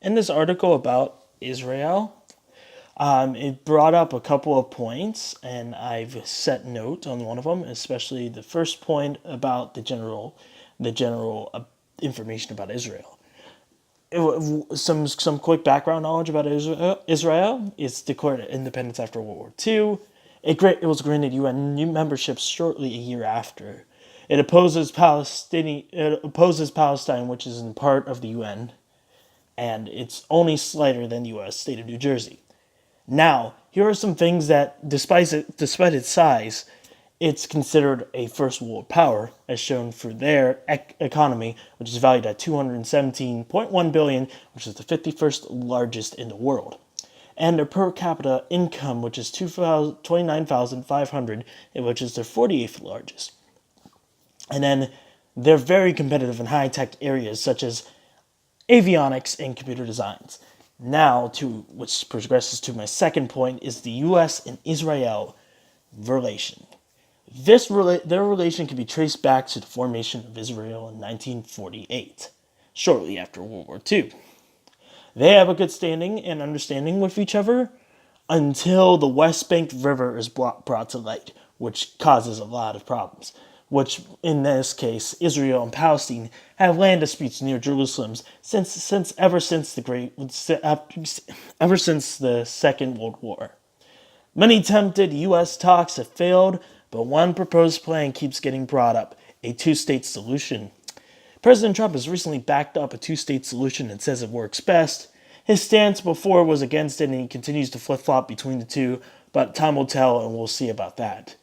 In this article about Israel, it brought up a couple of points, and I've set note on one of them, especially the first point about the general information about Israel. Some quick background knowledge about Israel. It's declared independence after World War II. It was granted UN new membership shortly a year after. It opposes Palestine, which is in part of the UN, and it's only slighter than the U.S. state of New Jersey. Now, here are some things that, despite its size, it's considered a first world power, as shown for their economy, which is valued at 217.1 billion, which is the 51st largest in the world, and their per capita income, which is 29,500, which is their 48th largest. And then they're very competitive in high tech areas such as avionics and computer designs. Now, which progresses to my second point, is the U.S. and Israel relation. Their relation can be traced back to the formation of Israel in 1948, shortly after World War II. They have a good standing and understanding with each other until the West Bank River is brought to light, which causes a lot of problems. Which, in this case, Israel and Palestine have land disputes near Jerusalem ever since the Second World War. Many attempted U.S. talks have failed, but one proposed plan keeps getting brought up: a two-state solution. President Trump has recently backed up a two-state solution and says it works best. His stance before was against it, and he continues to flip-flop between the two, but time will tell, and we'll see about that.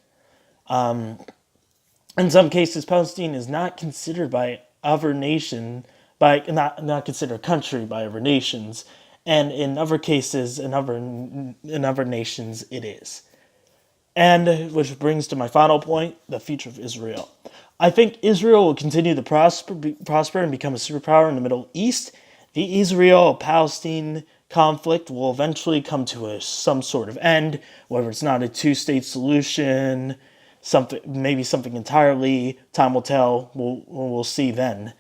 In some cases, Palestine is not considered by other nation, by not considered a country by other nations, and in other cases, in other nations, it is. And which brings to my final point, the future of Israel. I think Israel will continue to prosper and become a superpower in the Middle East. The Israel-Palestine conflict will eventually come to some sort of end, whether it's not a two-state solution, maybe something entirely. Time will tell. We'll see then.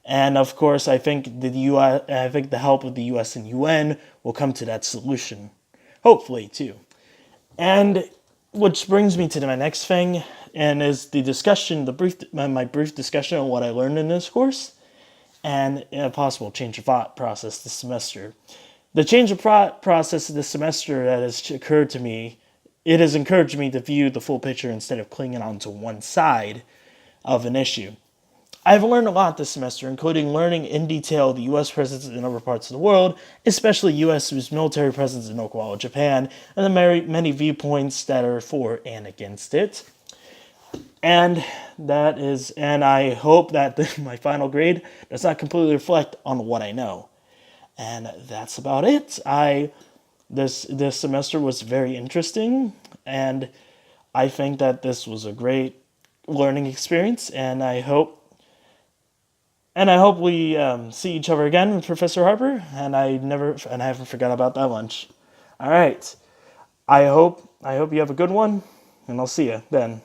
And of course, I think the help of the U.S. and UN will come to that solution, hopefully too. And which brings me to my next thing, and is my brief discussion on what I learned in this course, and a possible change of thought process this semester. The change of process this semester that has occurred to me, it has encouraged me to view the full picture instead of clinging on to one side of an issue. I've learned a lot this semester, including learning in detail the U.S. presence in other parts of the world, especially U.S.'s military presence in Okinawa, Japan, and the many viewpoints that are for and against it. And I hope that my final grade does not completely reflect on what I know. And that's about it. This semester was very interesting, and I think that this was a great learning experience, and I hope we see each other again with Professor Harper, and I haven't forgotten about that lunch. All right. I hope you have a good one, and I'll see you then.